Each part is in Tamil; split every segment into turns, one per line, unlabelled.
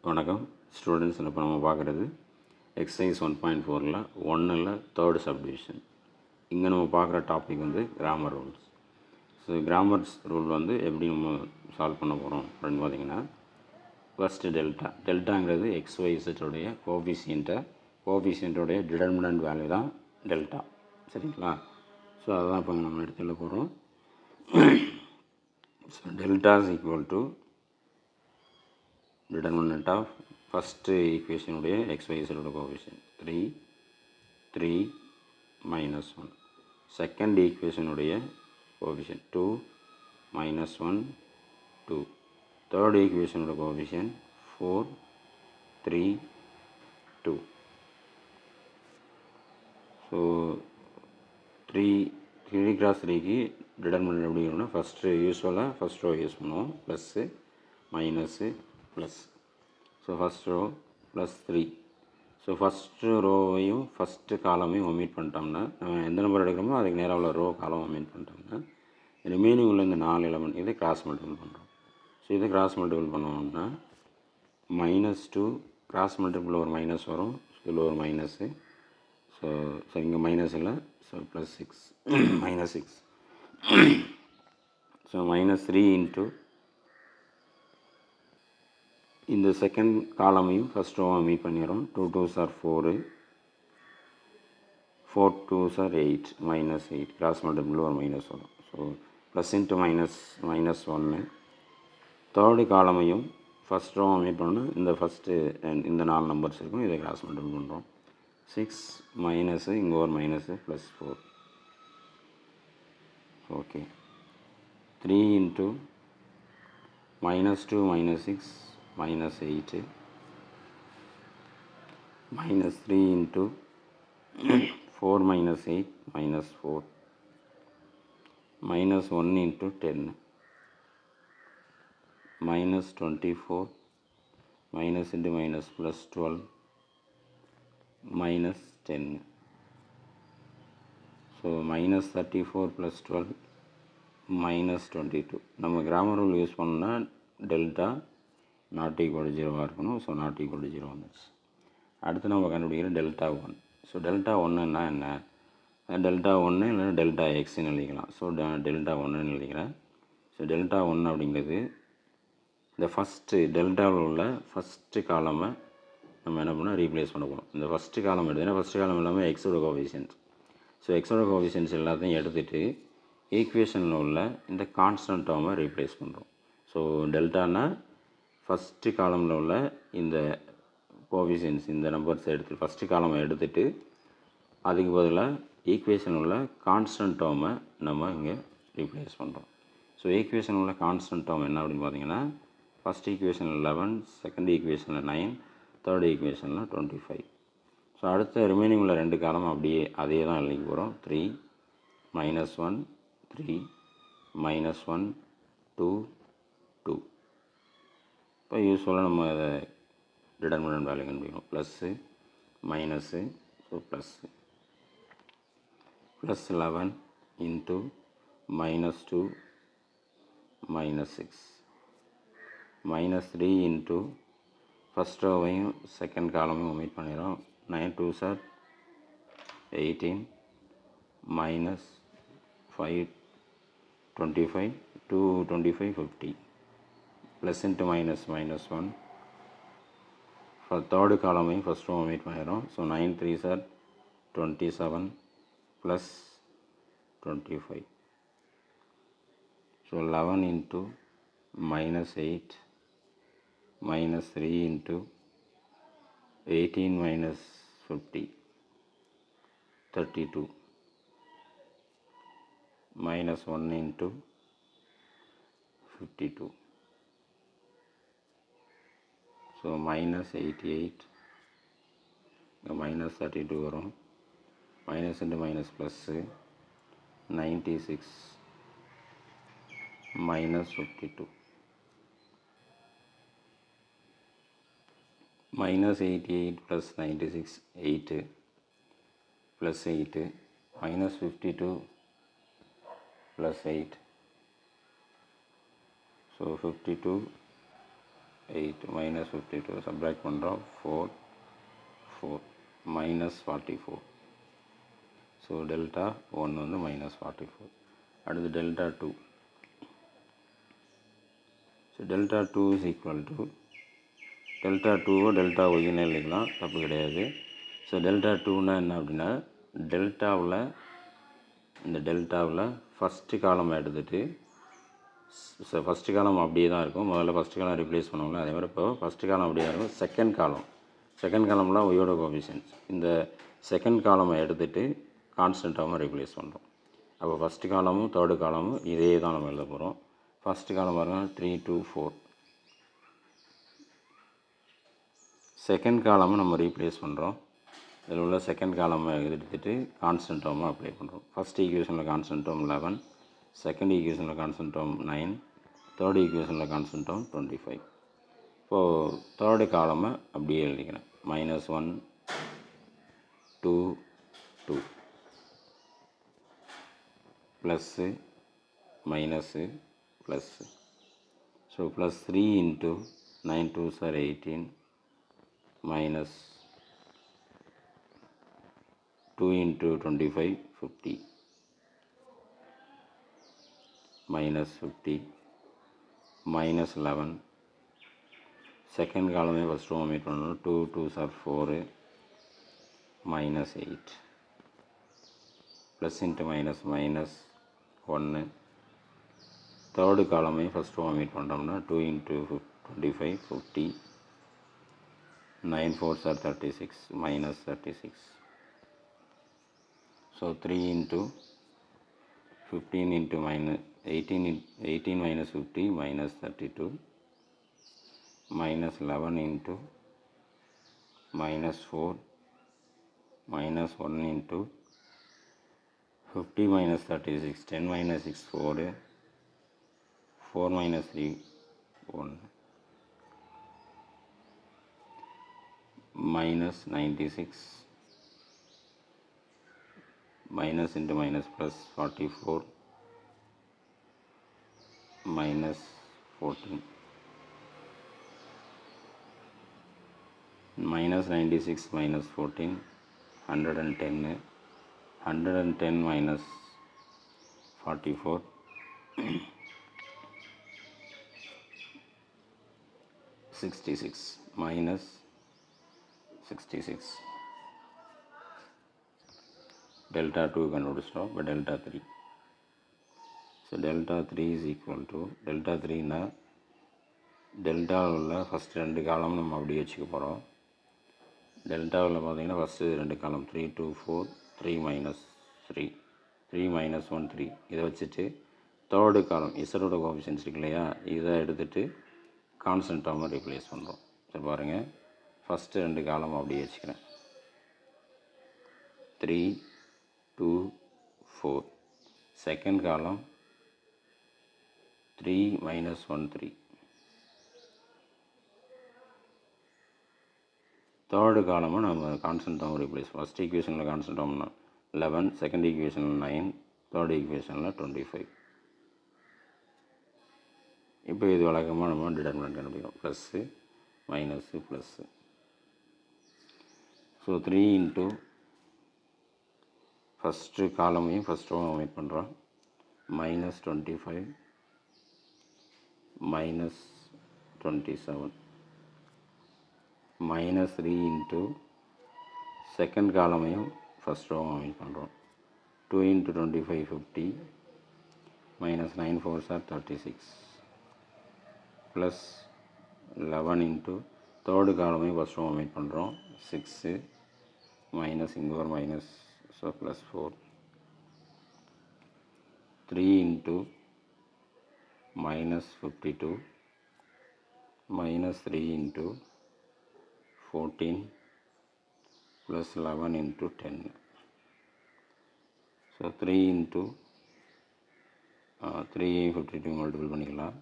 வணக்கம் ஸ்டூடெண்ட்ஸ். இப்போ நம்ம பார்க்குறது எக்ஸசைஸ் 1.4ல் 1ல் தேர்டு சப்டிவிஷன். இங்கே நம்ம பார்க்குற டாபிக் வந்து grammar rules. So Cramer's rule வந்து எப்படி நம்ம சால்வ் பண்ண போகிறோம் அப்படின்னு பார்த்தீங்கன்னா, ஃபஸ்ட்டு டெல்டாங்கிறது எக்ஸ்ஒய்ஸுடைய கோஎஃபிஷியன்ட்டோடைய டிடர்மினன்ட் வேல்யூ தான் டெல்டா. சரிங்களா? ஸோ அதுதான் இப்போ நம்ம எடுத்துகிட்டு போகிறோம். So delta is equal to determinant of first equation உடைய xyz coefficient 3 minus 1. second equation உடைய coefficient 2 minus 1 2. third equation உடைய coefficient 4 3 2. so 3 cross 3க்கு determinant எப்படி இருக்குன்னா, யூஸ்வலாக ஃபஸ்ட் ரோ யூஸ் பண்ணுவோம், plus minus plus. So first row plus 3. So first ரோவையும் ஃபஸ்ட்டு காலமையும் ஒமிட் பண்ணிட்டோம்னா, நம்ம எந்த நம்பர் எடுக்கிறோமோ அதுக்கு நேராக உள்ள ரோ காலம் ஒமிட் பண்ணிட்டோம்னா, ரிமைனிங் உள்ள இந்த 4 எலமெண்ட் இதை கிராஸ் மல்டிபிள் பண்ணுறோம். ஸோ இதை கிராஸ் மல்டிபிள் பண்ணோம்னா -2 கிராஸ் மல்டிபிள் ஒரு மைனஸ் வரும், இதில் ஒரு மைனஸு. ஸோ இங்கே மைனஸ் இல்லை, ஸோ +6 -6. ஸோ -3 இன்ட்டு இந்த செகண்ட் காலமையும் ஃபஸ்ட் ரோவும் மீட் பண்ணிடுறோம். 2 2s are 4, 4 2s are 8, -8 cross multiple ஒரு மைனஸ் வரும். So plus into -1. தேர்டு காலமையும் ஃபஸ்ட் ரோவும் மீட் பண்ணணும். இந்த ஃபஸ்ட்டு இந்த 4 நம்பர்ஸ் இருக்கும், இதை கிராஸ் மல்டிபிள் பண்ணுறோம். 6 மைனஸு, இங்கே ஒரு minus, +4. Okay. 3 into -2 -6 -8 -3 into 4 minus 8 -4 -1 into 10 -24 minus into minus +12 -10. so -34 +12 -22. நம்ம கிராமர் ரூல் யூஸ் பண்ணால் டெல்டா நாட் ஈக்குவல் 0 இருக்கணும். ஸோ நாட் ஈக்குவல் 0 வந்துச்சு. அடுத்து நம்ம கண்டுபிடிக்கிற டெல்டா 1. ஸோ டெல்டா 1ன்னா என்ன? டெல்டா 1 இல்லைன்னா டெல்டா எக்ஸ்ன்னு எழுதிக்கலாம். ஸோ டெல்டா 1ன்னு எழுதிக்கிறேன். ஸோ டெல்டா 1 அப்படிங்கிறது இந்த ஃபஸ்ட்டு டெல்டாவில் உள்ள ஃபஸ்ட்டு காலமை நம்ம என்ன பண்ணால் ரீப்ளேஸ் பண்ண போகிறோம். இந்த ஃபஸ்ட்டு காலம் எடுத்தீங்கன்னா ஃபஸ்ட்டு காலம் எல்லாமே எக்ஸோட கோஎஃபிஷியன்ட். ஸோ எக்ஸோட கோஎஃபிஷியன்ட்ஸ் எல்லாத்தையும் எடுத்துகிட்டு ஈக்குவேஷனில் உள்ள இந்த கான்ஸ்டன்ட் டேர்மை ரீப்ளேஸ் பண்ணுறோம். ஸோ டெல்டானா ஃபஸ்ட்டு காலமில் உள்ள இந்த கோஎஃபிஷியன்ட்ஸ், இந்த நம்பர்ஸ் எடுத்து ஃபஸ்ட்டு காலமை எடுத்துகிட்டு அதுக்கு பதிலாக ஈக்குவேஷன் உள்ள கான்ஸ்டன்ட் டேர்மை நம்ம இங்கே ரீப்ளேஸ் பண்ணுறோம். ஸோ ஈக்குவேஷன் உள்ள கான்ஸ்டன்ட் டேர்ம் என்ன அப்படின்னு பார்த்தீங்கன்னா, ஃபஸ்ட் ஈக்குவேஷனில் 11, செகண்ட் ஈக்குவேஷனில் 9, தேர்ட் ஈக்குவேஷனில் 25. ஸோ அடுத்த ரிமைனிங் உள்ள 2 காலம் அப்படியே அதே தான் எழுதிக்க போகிறோம். 3 -1 3 -1 2 2. இப்போ யூஸ்வலாக நம்ம அதை டிடர்மினன்ட் வேல்யூ கண்டுபிடிக்கணும். Plus minus, so +11 into -2 -6 -3 into first ரோவையும் செகண்ட் காலமையும் ஒமிட் பண்ணிடுறோம். 9 2s are 18 -5 25 2 25 50 plus into -1. Third காலமையும் ஃபஸ்ட் ரோ ஒமிட் பண்ணிடுறோம். So 9 3s are 27 plus 25. So 11 into -8 -3 into 18 -50 32 -1 into 52. So -88, இங்கே -32 வரும். Minus into minus plus 96 -52. -88 + 96 8 + 8 -52 + 8. So 52 8 minus 52 subtract பண்ணுறோம் 4 4 minus 44. ஸோ டெல்டா 1 வந்து minus 44. அடுத்து delta 2. So delta 2 is equal to delta 2வோ டெல்டா ஒய்ன்னு எழுதிக்கலாம், தப்பு கிடையாது. ஸோ டெல்டா 2னா என்ன அப்படின்னா, இந்த டெல்டாவில் ஃபஸ்ட்டு காலம் எடுத்துகிட்டு, ஸோ ஃபஸ்ட்டு காலம் அப்படியே தான் இருக்கும். முதல்ல ஃபஸ்ட்டு காலம் ரிப்ளேஸ் பண்ணுவோம்ல, அதே மாதிரி இப்போ ஃபஸ்ட்டு காலம் அப்படியே தான் இருக்கும். செகண்ட் காலம்லாம் ஒய்யோட கோஎஃபிஷியன்ட்ஸ். இந்த செகண்ட் காலமை எடுத்துகிட்டு கான்ஸ்டன்ட் டேர்மை ரிப்ளேஸ் பண்ணுறோம். அப்போ ஃபஸ்ட்டு காலமும் தேர்டு காலமும் இதே தான் நம்ம எழுத போகிறோம். ஃபஸ்ட்டு காலம் பாருங்கள் 3 2 4. செகண்ட் காலமும் நம்ம ரீப்ளேஸ் பண்ணுறோம். இதில் உள்ள செகண்ட் காலம் எடுத்துகிட்டு கான்ஸ்டன்ட் டேர்மை அப்ளை பண்ணுறோம். ஃபஸ்ட் ஈக்குவேஷனில் கான்ஸ்டன்ட் டேர்ம் 11, செகண்ட் ஈக்குவேஷனில் கான்ஸ்டன்ட் டேர்ம் 9, தேர்ட் ஈக்குவேஷனில் கான்ஸ்டன்ட் டேர்ம் 25. இப்போது தேர்டு காலமை அப்படியே எழுதிக்கிறேன். -1 2 2 plus minus plus. So plus 3 into 9 2s are 18 minus 2 into 25 50 minus 50 minus 11. Second காலமே ஃபஸ்ட்டு omit பண்ணணும். 2 2s are 4 minus 8 plus into minus minus 1. Third காலமே ஃபஸ்ட்டு omit பண்ணுறோம்னா 2 into 25 50 9 4s are 36 minus 36. So 3 into 15 into minus 18 minus 50 minus 32 minus 11 into minus 4 minus 1 into 50 minus 36 10 minus 6 4 4 minus 3 1 minus 96 minus into minus plus 44 minus 14 minus 96 minus 14 110 110 minus 44 66 minus 66. டெல்டா 2 கண்டுபிடிச்சிட்டோம். இப்போ delta 3. So delta 3 is equal to delta 3னா டெல்டாவில் உள்ள ஃபஸ்ட் ரெண்டு காலம் நம்ம அப்படியே வச்சுக்க போகிறோம். டெல்டாவில் பார்த்தீங்கன்னா ஃபஸ்ட்டு ரெண்டு காலம் 3 2 4 3 minus 3 3 minus 1 3 இதை வச்சுட்டு தேர்டு காலம் இசரோட கோஎஃபிஷியன்ட்ஸ் இருக்கு இல்லையா, இதை எடுத்துகிட்டு கான்ஸ்டன்ட் டேர்மை ரீப்ளேஸ் பண்ணுறோம். சரி பாருங்கள், ஃபஸ்ட்டு ரெண்டு காலம் அப்படியே வச்சுக்கிறேன். 3 2 4. Second column 3 minus 1 3. தேர்டு காலமும் நம்ம கான்ஸ்டன்ட் டேர்ம் ரீப்ளேஸ். ஃபஸ்ட் ஈக்குவேஷனில் கான்ஸ்டன்ட் டேர்ம்னா 11, செகண்ட் ஈக்குவேஷனில் 9, தேர்ட் ஈக்குவேஷனில் 25. இப்போ இது வழக்கமாக நம்ம டிடர்மினன்ட் கண்டுபிடிக்கணும். Plus minus plus. So 3 into first காலமையும் ஃபஸ்ட் ரோவும் omit பண்ணுறோம். minus 25 minus 27 minus 3 into second காலமையும் ஃபஸ்ட் ரோவும் omit பண்ணுறோம். 2 into 25 50 minus 9 4s are 36 plus 11 into third காலமையும் ஃபஸ்ட் ரோவும் omit பண்ணுறோம். 6 மைனஸ் இங்கே ஒரு minus, so plus 4. 3 into minus 52 minus 3 into 14 plus 11 into 10. So 3 into 3 52 multiple பண்ணிக்கலாம்.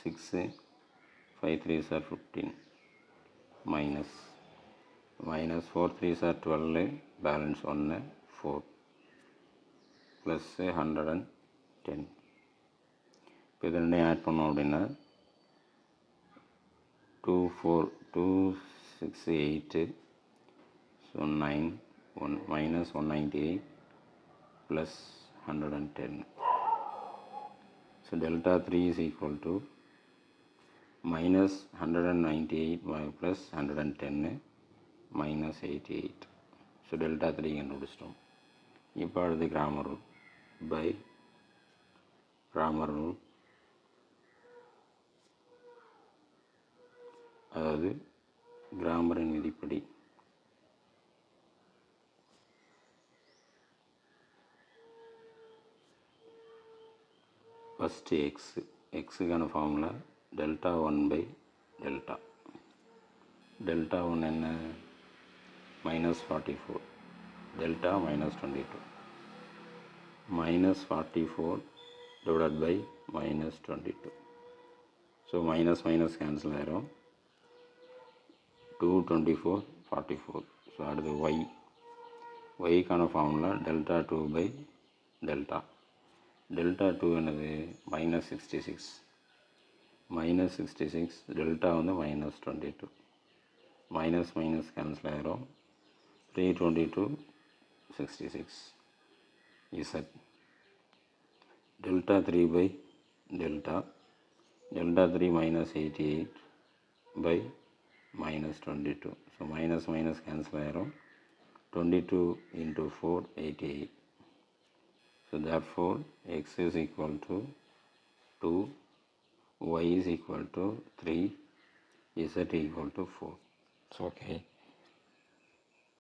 6 5 3s are 15 minus 4 3s are 12 balance 1 4 plus 110. இப்போ இது ரெண்டையும் ஆட் பண்ணோம் அப்படின்னா 2, 4, 2, 6, 8. So 9, 1 minus 198 plus 110. So delta 3 is equal to minus 198 plus 110 minus 88. So delta 3 கண்டுபிடிச்சிட்டோம். இப்போ அடுத்து Cramer rule by Cramer rule, அதாவது கிராமரின் விதிப்படி ஃபஸ்ட்டு எக்ஸுக்கான formula delta 1 by delta. Delta 1 என்ன? minus 44, delta minus 22, minus 44 divided by minus 22. So minus minus cancel ஆயிரும். 2, 24, 44. So அடுத்து y கான formula delta 2 by delta. delta 2 என்னது? minus 66, minus 66, delta வந்து minus 22. minus minus cancel ஆயிரும். 322, 66 is at delta 3 by delta 3 minus 88 by minus 22. So minus minus cancel ஆயிரும். 22 into 4, 88. So therefore x is equal to 2, y is equal to 3, z equal to 4. It's okay.